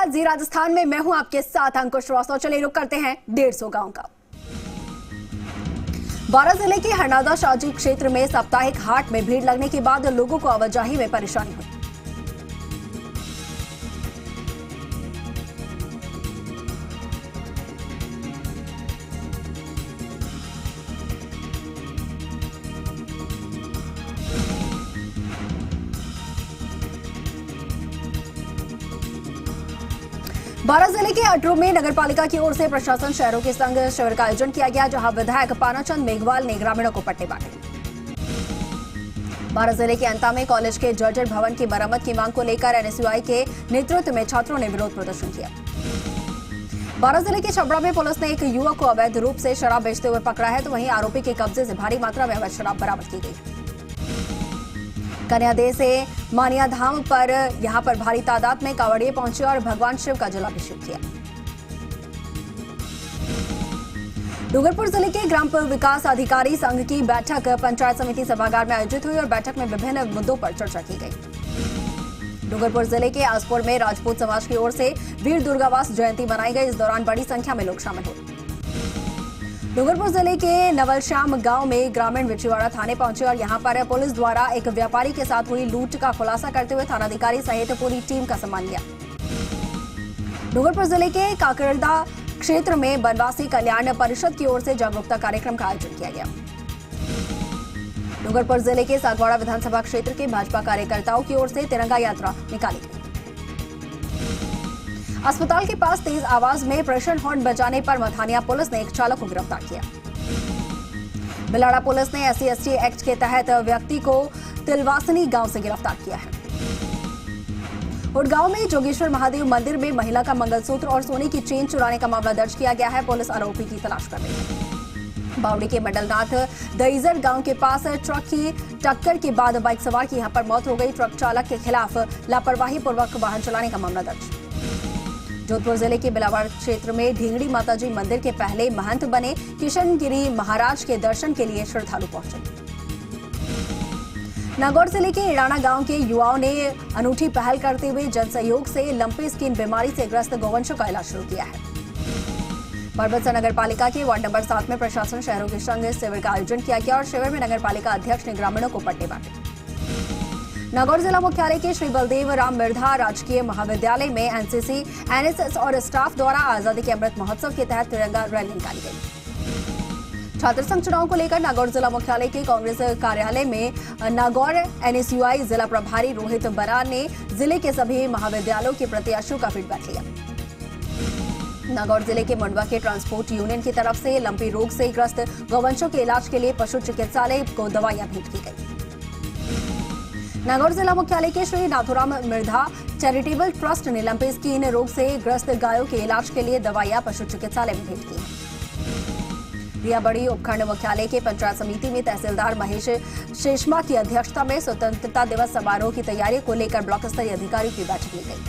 जी राजस्थान में मैं हूं आपके साथ अंकुश श्रीवास्तव। चलिए रुक करते हैं 150 गांव का। बारां जिले के हरनादा शाहजी क्षेत्र में साप्ताहिक हाट में भीड़ लगने के बाद लोगों को आवाजाही में परेशानी हुई। बारां जिले के अटरू में नगरपालिका की ओर से प्रशासन शहरों के संग शिविर का आयोजन किया गया, जहां विधायक पानाचंद मेघवाल ने ग्रामीणों को पट्टे बांटे। बारां जिले के अंता में कॉलेज के जर्जर भवन की मरम्मत की मांग को लेकर एनएसयूआई के नेतृत्व में छात्रों ने विरोध प्रदर्शन किया। बारां जिले के छबड़ा में पुलिस ने एक युवक को अवैध रूप से शराब बेचते हुए पकड़ा है, तो वहीं आरोपी के कब्जे से भारी मात्रा में अवैध शराब बरामद की गई। कन्यादेह से मानिया धाम पर यहां पर भारी तादाद में कांवड़िए पहुंचे और भगवान शिव का जलाभिषेक किया। डूंगरपुर जिले के ग्राम विकास अधिकारी संघ की बैठक पंचायत समिति सभागार में आयोजित हुई और बैठक में विभिन्न मुद्दों पर चर्चा की गई। डूंगरपुर जिले के आसपुर में राजपूत समाज की ओर से वीर दुर्गावास जयंती मनाई गई। इस दौरान बड़ी संख्या में लोग शामिल हुए। डूंगरपुर जिले के नवलश्याम गांव में ग्रामीण बिछीवाड़ा थाने पहुंचे और यहां पर पुलिस द्वारा एक व्यापारी के साथ हुई लूट का खुलासा करते हुए थानाधिकारी सहित पूरी टीम का सम्मान किया। डूंगरपुर जिले के काकरदा क्षेत्र में बनवासी कल्याण परिषद की ओर से जागरूकता कार्यक्रम का आयोजन किया गया। डूंगरपुर जिले के सागवाड़ा विधानसभा क्षेत्र के भाजपा कार्यकर्ताओं की ओर से तिरंगा यात्रा निकाली गई। अस्पताल के पास तेज आवाज में प्रेशर हॉर्न बजाने पर मथानिया पुलिस ने एक चालक को गिरफ्तार किया। बिलाड़ा पुलिस ने SC/ST एक्ट के तहत व्यक्ति को तिलवासनी गांव से गिरफ्तार किया है। हुडगांव में जोगेश्वर महादेव मंदिर में महिला का मंगलसूत्र और सोने की चेन चुराने का मामला दर्ज किया गया है। पुलिस आरोपी की तलाश कर रही है। बावड़ी के मंडलनाथ दईजर गांव के पास ट्रक की टक्कर के बाद बाइक सवार की यहां पर मौत हो गई। ट्रक चालक के खिलाफ लापरवाही पूर्वक वाहन चलाने का मामला दर्ज। जोधपुर जिले के बिलावाड़ क्षेत्र में ढींगड़ी माताजी मंदिर के पहले महंत बने किशनगिरी महाराज के दर्शन के लिए श्रद्धालु पहुंचे। नागौर जिले के इड़ाना गांव के युवाओं ने अनूठी पहल करते हुए जनसहयोग से लंपी स्किन बीमारी से ग्रस्त गौवंशों का इलाज शुरू किया है। परबतसर नगर पालिका के वार्ड नंबर 7 में प्रशासन शहरों के संग शिविर का आयोजन किया गया और शिविर में नगर पालिका अध्यक्ष ने ग्रामीणों को पट्टे बांटे। नागौर जिला मुख्यालय के श्री बलदेव राम मिर्धा राजकीय महाविद्यालय में NCC, NSS और स्टाफ द्वारा आजादी के अमृत महोत्सव के तहत तिरंगा रैली निकाली गई। छात्र संघ चुनाव को लेकर नागौर जिला मुख्यालय के कांग्रेस कार्यालय में नागौर NSUI जिला प्रभारी रोहित बरा ने जिले के सभी महाविद्यालयों के प्रत्याशियों का फीडबैक लिया। नागौर जिले के मंडवा के ट्रांसपोर्ट यूनियन की तरफ से लंपी रोग से ग्रस्त गौवंशों के इलाज के लिए पशु चिकित्सालय को दवाइयां भेंट की गई। नागौर जिला मुख्यालय के श्री नाथुराम मिर्धा चैरिटेबल ट्रस्ट ने लंपी स्किन रोग से ग्रस्त गायों के इलाज के लिए दवाइयां पशु चिकित्सालय में भेंट की। रियाबड़ी उपखंड मुख्यालय के पंचायत समिति में तहसीलदार महेश शेषमा की अध्यक्षता में स्वतंत्रता दिवस समारोह की तैयारी को लेकर ब्लॉक स्तरीय अधिकारियों की बैठक ली गई।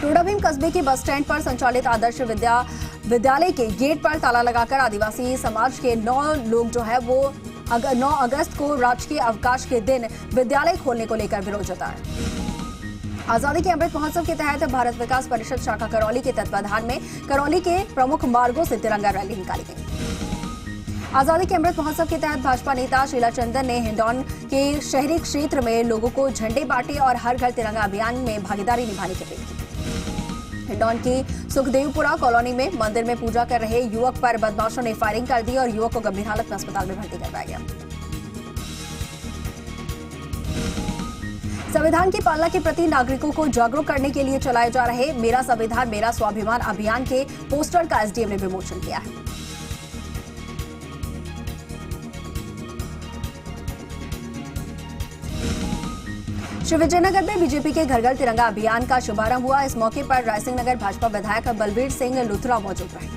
टोडाभीम कस्बे के बस स्टैंड पर संचालित आदर्श विद्यालय के गेट पर ताला लगाकर आदिवासी समाज के 9 लोग जो है वो 9 अगस्त को राजकीय अवकाश के दिन विद्यालय खोलने को लेकर विरोध जताया। आजादी के अमृत महोत्सव के तहत भारत विकास परिषद शाखा करौली के तत्वाधान में करौली के प्रमुख मार्गों से तिरंगा रैली निकाली गई। आजादी के अमृत महोत्सव के तहत भाजपा नेता शीला चंदन ने हिंडौन के शहरी क्षेत्र में लोगों को झंडे बांटे और हर घर तिरंगा अभियान में भागीदारी निभाने की अपील की। हिंडौन की सुखदेवपुरा कॉलोनी में मंदिर में पूजा कर रहे युवक पर बदमाशों ने फायरिंग कर दी और युवक को गंभीर हालत में अस्पताल में भर्ती करवाया गया। संविधान की पालना के प्रति नागरिकों को जागरूक करने के लिए चलाए जा रहे मेरा संविधान मेरा स्वाभिमान अभियान के पोस्टर का SDM ने विमोचन किया है। श्री विजयनगर में बीजेपी के घर घर तिरंगा अभियान का शुभारंभ हुआ। इस मौके पर रायसिंह नगर भाजपा विधायक बलबीर सिंह लुथरा मौजूद रहे।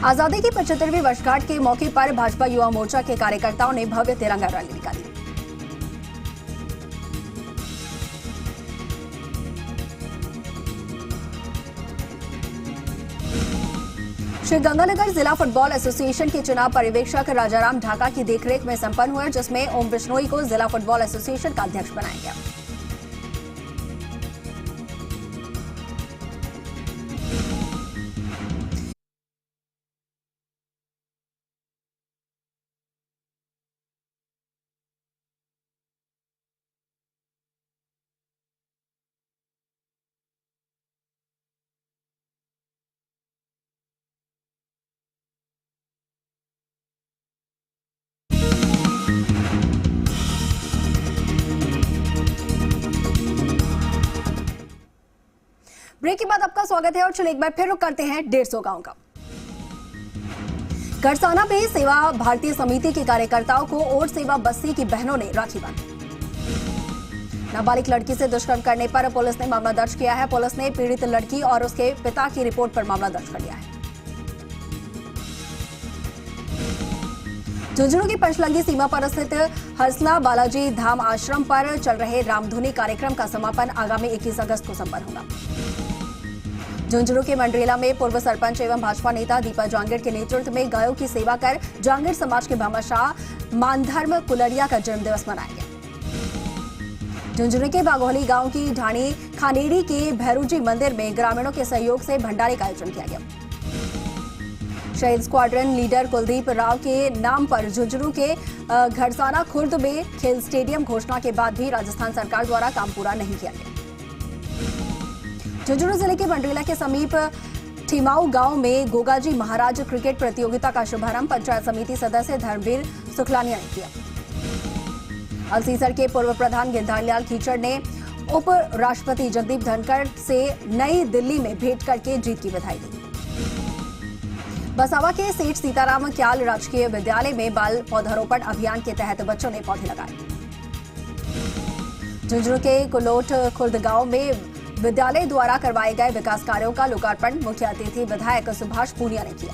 आजादी की 75वीं वर्षगांठ के मौके पर भाजपा युवा मोर्चा के कार्यकर्ताओं ने भव्य तिरंगा रैली निकाली। श्रीगंगानगर जिला फुटबॉल एसोसिएशन के चुनाव पर्यवेक्षक राजाराम ढाका की देखरेख में संपन्न हुए, जिसमें ओम बिश्नोई को जिला फुटबॉल एसोसिएशन का अध्यक्ष बनाया गया। ब्रेक के बाद आपका स्वागत है और चलिए एक बार फिर रुक करते हैं 150 गांव का। गरसाना में सेवा भारतीय समिति के कार्यकर्ताओं को और सेवा बस्ती की बहनों ने राखी बांधी। नाबालिग लड़की से दुष्कर्म करने पर पुलिस ने मामला दर्ज किया है। पुलिस ने पीड़ित लड़की और उसके पिता की रिपोर्ट पर मामला दर्ज कर लिया है। झुंझुनू की पंचलंगी सीमा पर स्थित हरसला बालाजी धाम आश्रम पर चल रहे रामधुनी कार्यक्रम का समापन आगामी 21 अगस्त को संपन्न होगा। झुंझुनू के मंडरेला में पूर्व सरपंच एवं भाजपा नेता दीपा जांगीर के नेतृत्व में गायों की सेवा कर जांगीर समाज के भामाशाह मानधर्म कुलरिया का जन्मदिवस मनाया गया। झुंझुनू के बागोहली गांव की ढाणी खानेड़ी के भैरूजी मंदिर में ग्रामीणों के सहयोग से भंडारे का आयोजन किया गया। शहीद स्क्वाड्रन लीडर कुलदीप राव के नाम पर झुंझुनू के घड़साना खुर्द में खेल स्टेडियम घोषणा के बाद भी राजस्थान सरकार द्वारा काम पूरा नहीं किया गया। झुंझुनू जिले के मंडरेला के समीप ठिमाऊ गांव में गोगाजी महाराज क्रिकेट प्रतियोगिता का शुभारंभ पंचायत समिति सदस्य धर्मवीर सुखलानिया ने किया। अलसीसर के पूर्व प्रधान गिरधारीलाल खीचड़ ने उप राष्ट्रपति जगदीप धनखड़ से नई दिल्ली में भेंट करके जीत की बधाई दी। बसावा के सेठ सीताराम क्याल राजकीय विद्यालय में बाल पौधारोपण अभियान के तहत बच्चों ने पौधे लगाए। झुंझुनू के कुलोट खुर्द गांव में विद्यालय द्वारा करवाए गए विकास कार्यों का लोकार्पण मुख्य अतिथि विधायक सुभाष पूनिया ने किया।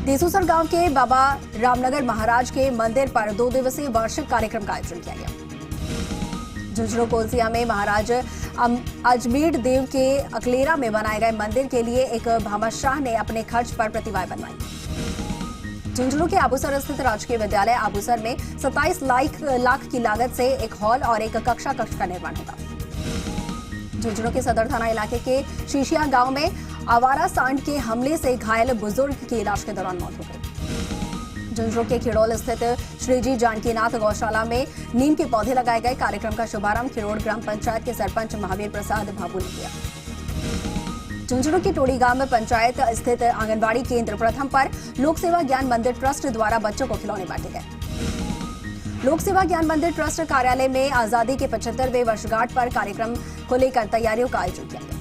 देसूसर गांव के बाबा रामनगर महाराज के मंदिर पर 2 दिवसीय वार्षिक कार्यक्रम का आयोजन किया गया। झुंझुनू कोलसिया में महाराज अजमेर देव के अकलेरा में बनाए गए मंदिर के लिए एक भामाशाह ने अपने खर्च पर प्रतिमाएं बनवाई। झुंझुनू के आबूसर स्थित राजकीय विद्यालय आबूसर में 27 लाख की लागत से एक हॉल और एक कक्षा कक्ष का निर्माण होगा। झुंझुनू के सदर थाना इलाके के शीशिया गांव में आवारा सांड के हमले से घायल बुजुर्ग की इलाज के दौरान मौत हो गई। झुंझुनू के खिड़ोल स्थित श्रीजी जानकीनाथ गौशाला में नीम के पौधे लगाए गए। कार्यक्रम का शुभारंभ खिड़ोल ग्राम पंचायत के सरपंच महावीर प्रसाद भाबू ने किया। झुंझुनू की टोड़ी गांव में पंचायत स्थित आंगनबाड़ी केंद्र प्रथम पर लोक सेवा ज्ञान मंदिर ट्रस्ट द्वारा बच्चों को खिलौने बांटे गए। लोक सेवा ज्ञान मंदिर ट्रस्ट कार्यालय में आजादी के 75वें वर्षगांठ पर कार्यक्रम को लेकर तैयारियों का आयोजन किया गया।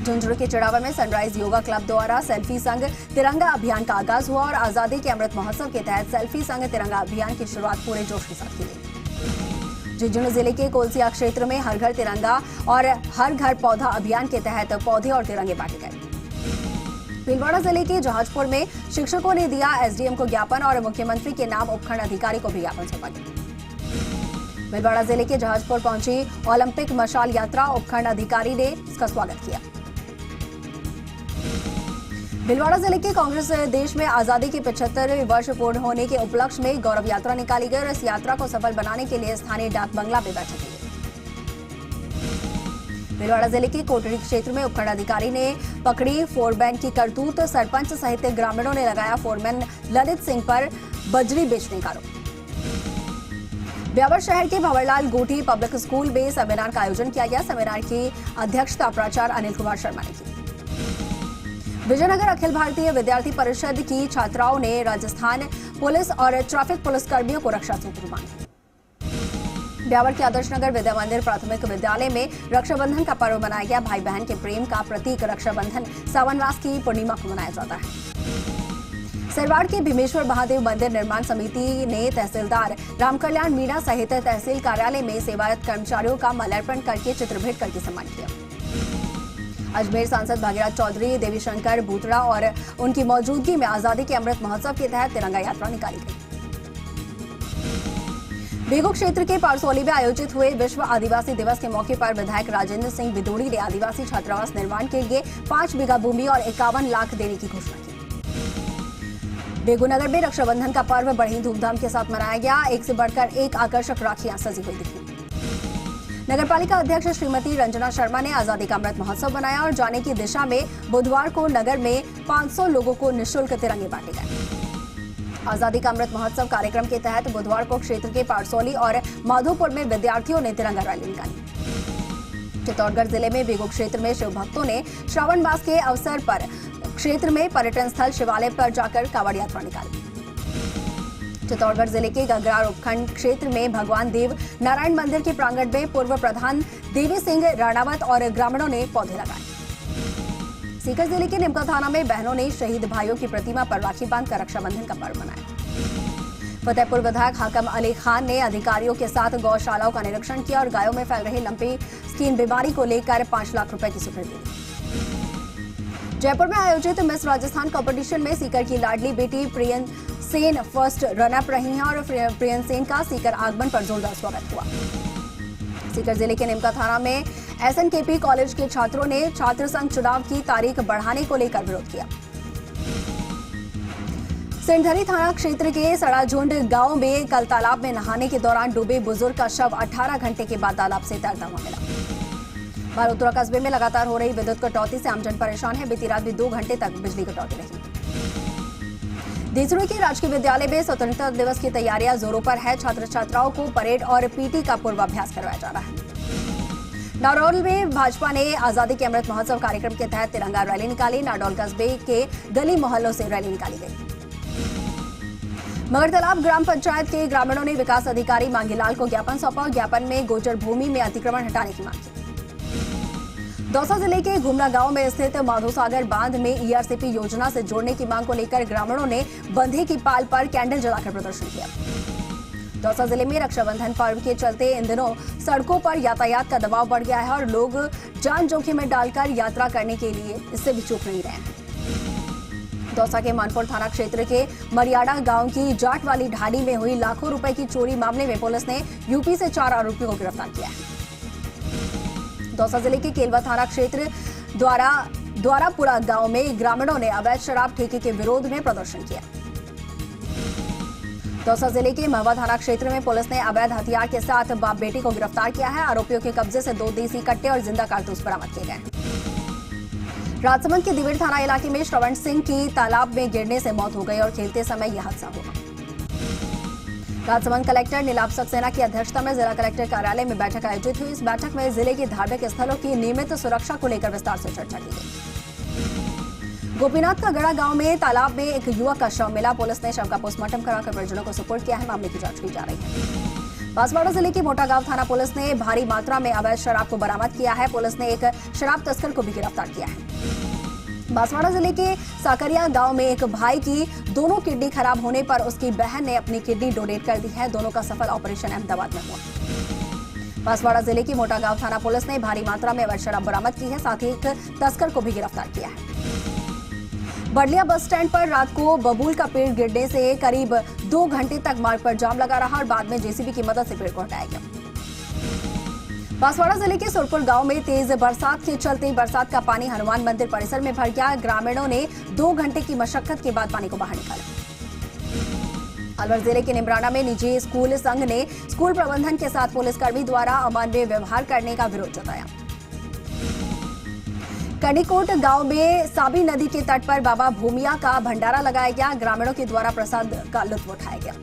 झुंझुनू के चिड़ावा में सनराइज योगा क्लब द्वारा सेल्फी संग तिरंगा अभियान का आगाज हुआ और आजादी के अमृत महोत्सव के तहत सेल्फी संग तिरंगा अभियान की शुरुआत पूरे जोश के साथ की गई। झुंझुनू जिले के कोलसिया क्षेत्र में हर घर तिरंगा और हर घर पौधा अभियान के तहत पौधे और तिरंगे बांटे गए। भीलवाड़ा जिले के जहाजपुर में शिक्षकों ने दिया एसडीएम को ज्ञापन और मुख्यमंत्री के नाम उपखंड अधिकारी को भी ज्ञापन सौंपा गया। भीलवाड़ा जिले के जहाजपुर पहुंची ओलंपिक मशाल यात्रा, उपखंड अधिकारी ने इसका स्वागत किया। भीलवाड़ा जिले के कांग्रेस देश में आजादी के 75वें वर्ष पूर्ण होने के उपलक्ष्य में गौरव यात्रा निकाली गई और इस यात्रा को सफल बनाने के लिए स्थानीय डाक बंगला में बैठक की गई। भीलवाड़ा जिले के कोटड़ी क्षेत्र में उपखंड अधिकारी ने पकड़ी फोरमैन की करतूत। सरपंच सहित ग्रामीणों ने लगाया फोरमैन ललित सिंह पर बजरी बेचने का आरोप। ब्यावर शहर के भंवरलाल गोठी पब्लिक स्कूल में सेमिनार का आयोजन किया गया। सेमिनार की अध्यक्षता प्राचार्य अनिल कुमार शर्मा ने की। विजयनगर अखिल भारतीय विद्यार्थी परिषद की छात्राओं ने राजस्थान पुलिस और ट्रैफिक पुलिसकर्मियों को रक्षा सूत्र बांटे। ब्यावर के आदर्श नगर विद्या मंदिर प्राथमिक विद्यालय में रक्षाबंधन का पर्व मनाया गया। भाई बहन के प्रेम का प्रतीक रक्षाबंधन सावन मास की पूर्णिमा को मनाया जाता है। सरवाड़ के भीमेश्वर महादेव मंदिर निर्माण समिति ने तहसीलदार रामकल्याण मीणा सहित तहसील कार्यालय में सेवारत कर्मचारियों का माल्यार्पण करके चित्र भेंट करके सम्मान किया। अजमेर सांसद भागीरथ चौधरी, देवीशंकर भूतड़ा और उनकी मौजूदगी में आजादी के अमृत महोत्सव के तहत तिरंगा यात्रा निकाली गई। बेगू क्षेत्र के पारसौली में आयोजित हुए विश्व आदिवासी दिवस के मौके पर विधायक राजेंद्र सिंह बिदोड़ी ने आदिवासी छात्रावास निर्माण के लिए 5 बीघा भूमि और 51 लाख देने की घोषणा की। बेगूनगर में रक्षाबंधन का पर्व बड़ी धूमधाम के साथ मनाया गया। एक से बढ़कर एक आकर्षक राखियां सजी हुई दिखी। नगरपालिका अध्यक्ष श्रीमती रंजना शर्मा ने आजादी का अमृत महोत्सव मनाया और जाने की दिशा में बुधवार को नगर में 500 लोगों को निःशुल्क तिरंगे बांटे गए। आजादी का अमृत महोत्सव कार्यक्रम के तहत बुधवार को क्षेत्र के पारसौली और माधोपुर में विद्यार्थियों ने तिरंगा रैली निकाली। चित्तौड़गढ़ जिले में बेगू क्षेत्र में शिव भक्तों ने श्रावण मास के अवसर पर क्षेत्र में पर्यटन स्थल शिवालय पर जाकर कांवड़ यात्रा निकाली। चित्तौड़गढ़ जिले के गगरार उपखंड क्षेत्र में भगवान देव नारायण मंदिर के प्रांगण में पूर्व प्रधान देवी सिंह राणावत और ग्रामीणों ने पौधे लगाए। सीकर जिले के निमका थाना में बहनों ने शहीद भाइयों की प्रतिमा पर राखी बांधकर रक्षाबंधन का पर्व मनाया। फतेहपुर विधायक हाकम अली खान ने अधिकारियों के साथ गौशालाओं का निरीक्षण किया और गायों में फैल रही लंपी स्किन बीमारी को लेकर 5 लाख रुपए की सुपुर्दी दी। जयपुर में आयोजित मिस राजस्थान कंपटीशन में सीकर की Ladli Beti prion Sen first run up रही हैं और प्रियन सेन का सीकर आगमन पर जोरदार स्वागत हुआ। सीकर जिले के निमका थाना में SNKP कॉलेज के छात्रों ने छात्र संघ चुनाव की तारीख बढ़ाने को लेकर विरोध किया। सिंधरी थाना क्षेत्र के सड़ाझुंड गांव में कल तालाब में नहाने के दौरान डूबे बुजुर्ग का शव 18 घंटे के बाद तालाब से तैरता हुआ मिला। बालोतरा कस्बे में लगातार हो रही विद्युत कटौती से आमजन परेशान है। बीती रात भी 2 घंटे तक बिजली कटौती रही। देसुड़ी के राजकीय विद्यालय में स्वतंत्रता दिवस की तैयारियां जोरों पर है। छात्र छात्राओं को परेड और पीटी का पूर्वाभ्यास करवाया जा रहा है। नाडौल में भाजपा ने आजादी के अमृत महोत्सव कार्यक्रम के तहत तिरंगा रैली निकाली। नाडौल कस्बे के गली मोहल्लों से रैली निकाली गई। मगरतालाब ग्राम पंचायत के ग्रामीणों ने विकास अधिकारी मांगीलाल को ज्ञापन सौंपा। ज्ञापन में गोचर भूमि में अतिक्रमण हटाने की मांग की। दौसा जिले के घुमना गांव में स्थित माधोसागर बांध में ERCP योजना से जोड़ने की मांग को लेकर ग्रामीणों ने बंधे की पाल पर कैंडल जलाकर प्रदर्शन किया। दौसा जिले में रक्षाबंधन पर्व के चलते इन दिनों सड़कों पर यातायात का दबाव बढ़ गया है और लोग जान जोखिम में डालकर यात्रा करने के लिए इससे भी चूक नहीं रहे हैं। दौसा के मानपुर थाना क्षेत्र के मरियाड़ा गांव की जाट वाली ढाणी में हुई लाखों रुपए की चोरी मामले में पुलिस ने यूपी से 4 आरोपियों को गिरफ्तार किया है। दौसा जिले के केलवा थाना क्षेत्र द्वारापुरा गांव में ग्रामीणों ने अवैध शराब ठेके के विरोध में प्रदर्शन किया। दौसा जिले के महवा थाना क्षेत्र में पुलिस ने अवैध हथियार के साथ बाप बेटी को गिरफ्तार किया है। आरोपियों के कब्जे से 2 देसी कट्टे और जिंदा कारतूस बरामद किए गए। राजसमंद के दिवेड़ थाना इलाके में श्रवण सिंह की तालाब में गिरने से मौत हो गई और खेलते समय यह हादसा हुआ। राजसमंद कलेक्टर नीलाभ सक्सेना की अध्यक्षता में जिला कलेक्टर कार्यालय में बैठक आयोजित हुई। इस बैठक में जिले के धार्मिक स्थलों की नियमित सुरक्षा को लेकर विस्तार से चर्चा की गई। गोपीनाथ का गड़ा गांव में तालाब में एक युवक का शव मिला। पुलिस ने शव का पोस्टमार्टम कराकर परिजनों को सुपुर्द किया है। मामले की जांच की जा रही है। बांसवाड़ा जिले की मोटागांव थाना पुलिस ने भारी मात्रा में अवैध शराब को बरामद किया है। पुलिस ने एक शराब तस्कर को भी गिरफ्तार किया है। बांसवाड़ा जिले के साकरिया गांव में एक भाई की दोनों किडनी खराब होने पर उसकी बहन ने अपनी किडनी डोनेट कर दी है। दोनों का सफल ऑपरेशन अहमदाबाद में हुआ। बांसवाड़ा जिले की मोटागांव थाना पुलिस ने भारी मात्रा में अवैध शराब बरामद की है। साथ ही एक तस्कर को भी गिरफ्तार किया है। बडलिया बस स्टैंड पर रात को बबूल का पेड़ गिरने से करीब 2 घंटे तक मार्ग पर जाम लगा रहा और बाद में जेसीबी की मदद से पेड़ को हटाया गया। बांसवाड़ा जिले के सुरपुर गांव में तेज बरसात के चलते बरसात का पानी हनुमान मंदिर परिसर में भर गया। ग्रामीणों ने 2 घंटे की मशक्कत के बाद पानी को बाहर निकाला। अलवर जिले के निमराना में निजी स्कूल संघ ने स्कूल प्रबंधन के साथ पुलिसकर्मी द्वारा अमानवीय व्यवहार करने का विरोध जताया। कनिकोट गांव में साबी नदी के तट पर बाबा भूमिया का भंडारा लगाया गया। ग्रामीणों के द्वारा प्रसाद का लुत्फ उठाया गया।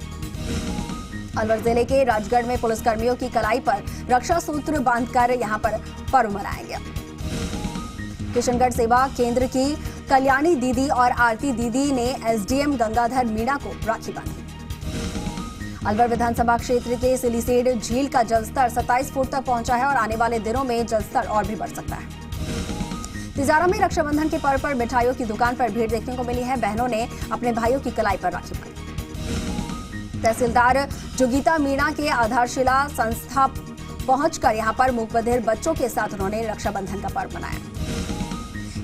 अलवर जिले के राजगढ़ में पुलिसकर्मियों की कलाई पर रक्षा सूत्र बांधकर यहां पर पर्व मनाया गया। किशनगढ़ सेवा केंद्र की कल्याणी दीदी और आरती दीदी ने SDM गंगाधर मीणा को राखी बांधी। अलवर विधानसभा क्षेत्र के सिलीसेड झील का जलस्तर 27 फुट तक पहुंचा है और आने वाले दिनों में जलस्तर और भी बढ़ सकता है। तिजारा में रक्षाबंधन के पर्व पर मिठाइयों की दुकान पर भीड़ देखने को मिली है। बहनों ने अपने भाइयों की कलाई पर राखी बांधी। तहसीलदार जोगीता मीणा के आधारशिला संस्था पहुंचकर यहां पर मूक बधिर बच्चों के साथ उन्होंने रक्षाबंधन का पर्व मनाया।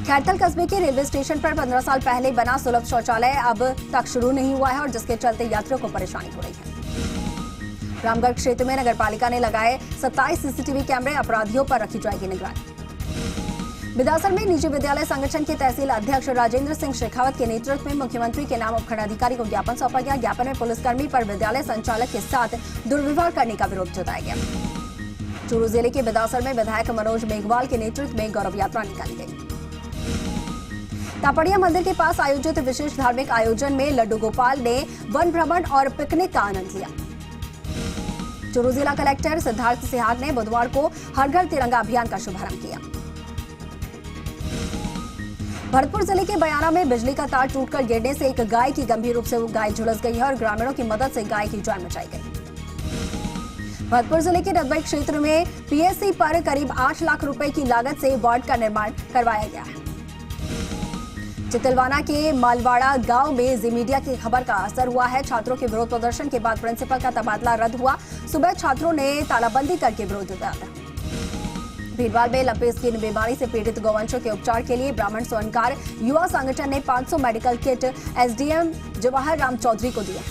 खैरथल कस्बे के रेलवे स्टेशन पर 15 साल पहले बना सुलभ शौचालय अब तक शुरू नहीं हुआ है और जिसके चलते यात्रियों को परेशानी हो रही है। रामगढ़ क्षेत्र में नगरपालिका ने लगाए 27 सीसीटीवी कैमरे, अपराधियों पर रखी जाएगी निगरानी। बिदासर में निजी विद्यालय संगठन के तहसील अध्यक्ष राजेंद्र सिंह शेखावत के नेतृत्व में मुख्यमंत्री के नाम उपखंडाधिकारी को ज्ञापन सौंपा गया। ज्ञापन में पुलिसकर्मी पर विद्यालय संचालक के साथ दुर्व्यवहार करने का विरोध जताया गया। चूरू जिले के बिदासर में विधायक मनोज मेघवाल के नेतृत्व में गौरव यात्रा निकाली गई। तापड़िया मंदिर के पास आयोजित विशेष धार्मिक आयोजन में लड्डू गोपाल ने वन भ्रमण और पिकनिक का आनंद लिया। चूरू जिला कलेक्टर सिद्धार्थ सिहाग ने बुधवार को हर घर तिरंगा अभियान का शुभारंभ किया। भरतपुर जिले के बयाना में बिजली का तार टूटकर गिरने से एक गाय की गंभीर रूप से गाय झुलस गई है और ग्रामीणों की मदद से गाय की जान बचाई गई। भरतपुर जिले के रतबई क्षेत्र में पीएससी पर करीब 8 लाख रुपए की लागत से वार्ड का निर्माण करवाया गया है। चितलवाना के मालवाड़ा गांव में जी मीडिया की खबर का असर हुआ है। छात्रों के विरोध प्रदर्शन के बाद प्रिंसिपल का तबादला रद्द हुआ। सुबह छात्रों ने तालाबंदी करके विरोध जताया। भीरवाल में लंपी स्किन बीमारी से पीड़ित गौवंशों के उपचार के लिए ब्राह्मण स्वर्णकार युवा संगठन ने 500 medical kit SDM Jawahar Ram Chaudhary को दिए।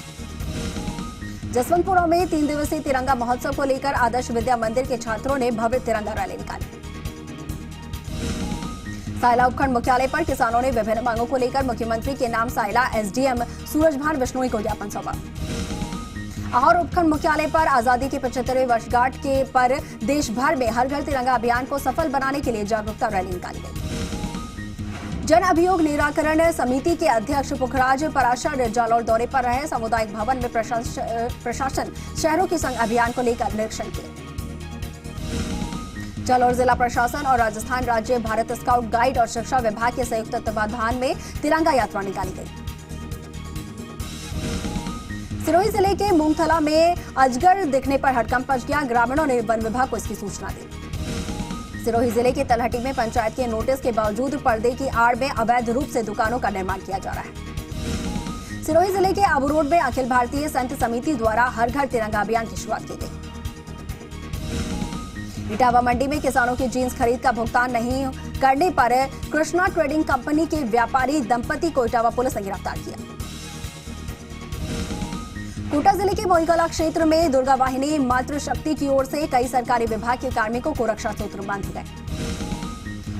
जसवंतपुरा में 3 दिवसीय तिरंगा महोत्सव को लेकर आदर्श विद्या मंदिर के छात्रों ने भव्य तिरंगा रैली निकाली। सायला उपखंड मुख्यालय पर किसानों ने विभिन्न मांगों को लेकर मुख्यमंत्री के नाम सायला एसडीएम सूरजभान बिश्नोई को ज्ञापन सौंपा। आहोर उपखंड मुख्यालय पर आजादी की 75वीं वर्षगांठ के पर देश भर में हर घर तिरंगा अभियान को सफल बनाने के लिए जागरूकता रैली निकाली गई। जन अभियोग निराकरण समिति के अध्यक्ष पुखराज पराशर जालौर दौरे पर रहे। सामुदायिक भवन में प्रशासन शहरों की संग अभियान को लेकर निरीक्षण किया। जालौर जिला प्रशासन और राजस्थान राज्य भारत स्काउट गाइड और शिक्षा विभाग के संयुक्त तत्वाधान में तिरंगा यात्रा निकाली गई। सिरोही जिले के मूंगथला में अजगर दिखने पर हड़कंप मच गया। ग्रामीणों ने वन विभाग को इसकी सूचना दी। सिरोही जिले के तलहटी में पंचायत के नोटिस के बावजूद पर्दे की आड़ में अवैध रूप से दुकानों का निर्माण किया जा रहा है। सिरोही जिले के आबू रोड में अखिल भारतीय संत समिति द्वारा हर घर तिरंगा अभियान की शुरुआत की गई। इटावा मंडी में किसानों की जींस खरीद का भुगतान नहीं करने पर कृष्णा ट्रेडिंग कंपनी के व्यापारी दंपति को इटावा पुलिस ने गिरफ्तार किया। कोटा जिले के मोईकला क्षेत्र में दुर्गा वाहिनी मातृशक्ति की ओर से कई सरकारी विभाग के कार्मिकों को रक्षा सूत्र बांधे गए।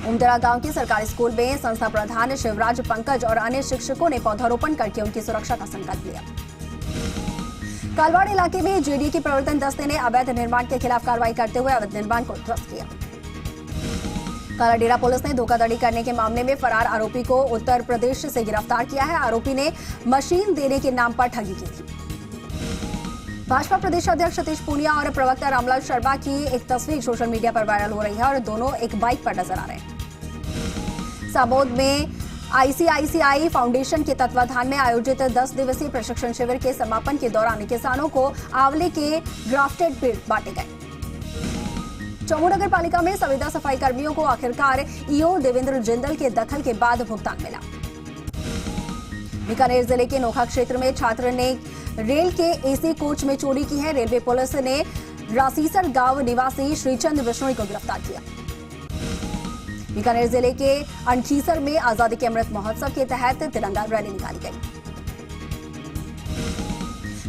उमदरा गांव के सरकारी स्कूल में संस्था प्रधान शिवराज पंकज और अन्य शिक्षकों ने पौधारोपण करके उनकी सुरक्षा का संकल्प लिया। कालवाड़ इलाके में जेडीए के प्रवर्तन दस्ते ने अवैध निर्माण के खिलाफ कार्रवाई करते हुए अवैध निर्माण को ध्वस्त किया। कालाडेरा पुलिस ने धोखाधड़ी करने के मामले में फरार आरोपी को उत्तर प्रदेश से गिरफ्तार किया है। आरोपी ने मशीन देने के नाम पर ठगी की थी। भाजपा प्रदेश अध्यक्ष सतीश पूनिया और प्रवक्ता रामलाल शर्मा की एक तस्वीर सोशल मीडिया पर वायरल हो रही है और दोनों एक बाइक पर नजर आ रहे हैं। साबोद में आईसीआईसीआई फाउंडेशन के तत्वाधान में आयोजित 10 दिवसीय प्रशिक्षण शिविर के समापन के दौरान किसानों को आंवले के ग्राफ्टेड पेड़ बांटे गए। चौमू नगर पालिका में संविदा सफाई कर्मियों को आखिरकार ईओ देवेंद्र जिंदल के दखल के बाद भुगतान मिला। बीकानेर जिले के नोखा क्षेत्र में छात्र ने रेल के एसी कोच में चोरी की है। रेलवे पुलिस ने रासीसर गांव निवासी श्रीचंद बिश्नोई को गिरफ्तार किया। बीकानेर जिले के अनखीसर में आजादी के अमृत महोत्सव के तहत तिरंगा रैली निकाली गई।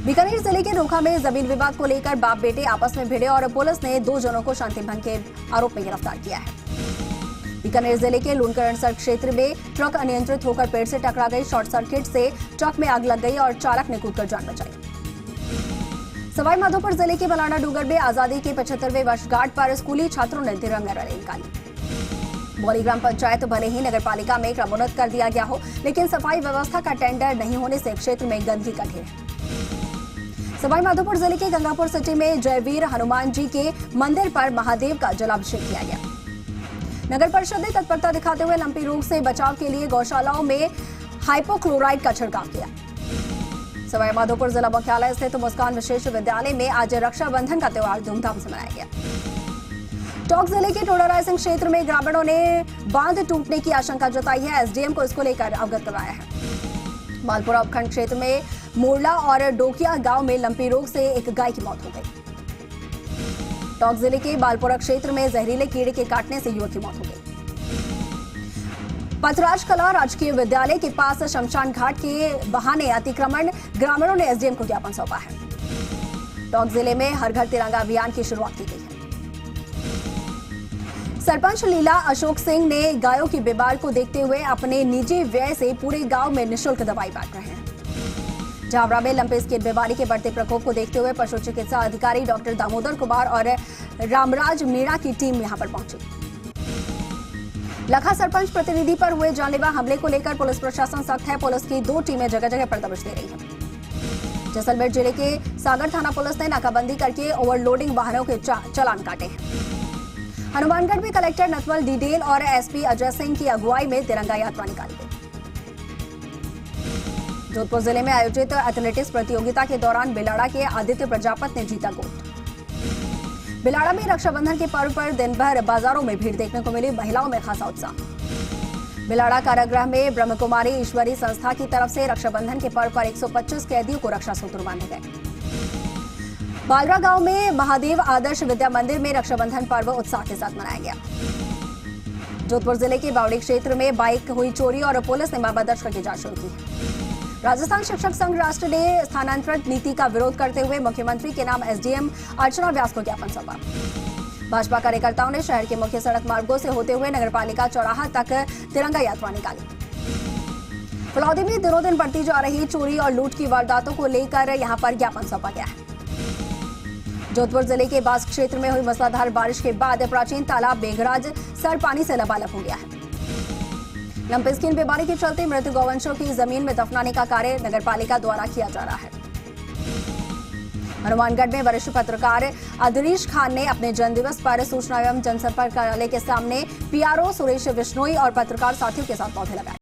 बीकानेर जिले के नोखा में जमीन विवाद को लेकर बाप बेटे आपस में भिड़े और पुलिस ने 2 जनों को शांति भंग के आरोप में गिरफ्तार किया है। बीकानेर जिले के लूणकरणसर क्षेत्र में ट्रक अनियंत्रित होकर पेड़ से टकरा गई। शॉर्ट सर्किट से ट्रक में आग लग गई और चालक ने कूदकर जान बचाई। सवाईमाधोपुर जिले के बलाना डूंगर में आजादी की 75वें वर्षगांठ पर स्कूली छात्रों ने तिरंगा रैली निकाली। बौली ग्राम पंचायत भले ही नगर पालिका में क्रमोन्नत कर दिया गया हो, लेकिन सफाई व्यवस्था का टेंडर नहीं होने से क्षेत्र में गंदगी का ढेर है। सवाईमाधोपुर जिले के गंगापुर सिटी में जयवीर हनुमान जी के मंदिर पर महादेव का जलाभिषेक किया गया। नगर परिषद ने तत्परता दिखाते हुए लंपी रोग से बचाव के लिए गौशालाओं में हाइपोक्लोराइड का छिड़काव किया। सवाईमाधोपुर जिला मुख्यालय स्थित मुस्कान विशेष विद्यालय में आज रक्षाबंधन का त्योहार धूमधाम से मनाया गया। टोंक जिले के टोडा रायसिंह क्षेत्र में ग्रामीणों ने बांध टूटने की आशंका जताई है। एसडीएम को इसको लेकर अवगत कराया है। मालपुरा उपखंड क्षेत्र में मोरला और डोकिया गांव में लंपी रोग से एक गाय की मौत हो गई। टोंक जिले के बालपुरा क्षेत्र में जहरीले कीड़े के काटने से युवक की मौत हो गई। पथराज कला राजकीय विद्यालय के पास शमशान घाट के बहाने अतिक्रमण, ग्रामीणों ने एसडीएम को ज्ञापन सौंपा है। टोंक जिले में हर घर तिरंगा अभियान की शुरुआत की गई है। सरपंच लीला अशोक सिंह ने गायों की बीमारी को देखते हुए अपने निजी व्यय से पूरे गांव में निःशुल्क दवाई बांट रहे हैं। झाबरा में लंपे स्किन बीमारी के बढ़ते प्रकोप को देखते हुए पशु चिकित्सा अधिकारी डॉक्टर दामोदर कुमार और रामराज मीणा की टीम यहां पर पहुंची। लखा सरपंच प्रतिनिधि पर हुए जानलेवा हमले को लेकर पुलिस प्रशासन सख्त है। पुलिस की 2 टीमें जगह जगह पर दबिश दे रही हैं। जैसलमेर जिले के सागर थाना पुलिस ने नाकाबंदी करके ओवरलोडिंग वाहनों के चालान काटे हैं। हनुमानगढ़ में कलेक्टर नथवल डीडेल और एसपी अजय सिंह की अगुवाई में तिरंगा यात्रा निकाली गई। जोधपुर जिले में आयोजित एथलेटिक्स प्रतियोगिता के दौरान बिलाड़ा के आदित्य प्रजापत ने जीता गोल्ड। बिलाड़ा में रक्षाबंधन के पर्व पर दिन भर बाजारों में भीड़ देखने को मिली। महिलाओं में खासा उत्साह। बिलाड़ा कारागृह में ब्रह्मकुमारी ईश्वरी संस्था की तरफ से रक्षाबंधन के पर्व पर 125 कैदियों को रक्षा सूत्र बांधे गए। बालरा गांव में महादेव आदर्श विद्या मंदिर में रक्षाबंधन पर्व उत्साह के साथ मनाया गया। जोधपुर जिले के बावड़ी क्षेत्र में बाइक हुई चोरी और पुलिस ने मामला दर्ज करके जांच शुरू की। राजस्थान शिक्षक संघ राष्ट्र ने स्थानांतरण नीति का विरोध करते हुए मुख्यमंत्री के नाम एसडीएम अर्चना व्यास को ज्ञापन सौंपा। भाजपा कार्यकर्ताओं ने शहर के मुख्य सड़क मार्गों से होते हुए नगरपालिका चौराहा तक तिरंगा यात्रा निकाली। फलौदी में दिनों दिन बढ़ती जा रही चोरी और लूट की वारदातों को लेकर यहां पर ज्ञापन सौंपा गया है। जोधपुर जिले के बास क्षेत्र में हुई मूसलाधार बारिश के बाद प्राचीन तालाब बेघराज सर पानी से लबालब हो गया है। लंपे स्किन बीमारी के चलते मृत गौवंशों की जमीन में दफनाने का कार्य नगरपालिका द्वारा किया जा रहा है। हनुमानगढ़ में वरिष्ठ पत्रकार अदरीश खान ने अपने जन्मदिवस पर सूचना एवं जनसंपर्क कार्यालय के सामने पीआरओ सुरेश बिश्नोई और पत्रकार साथियों के साथ पौधे लगाए।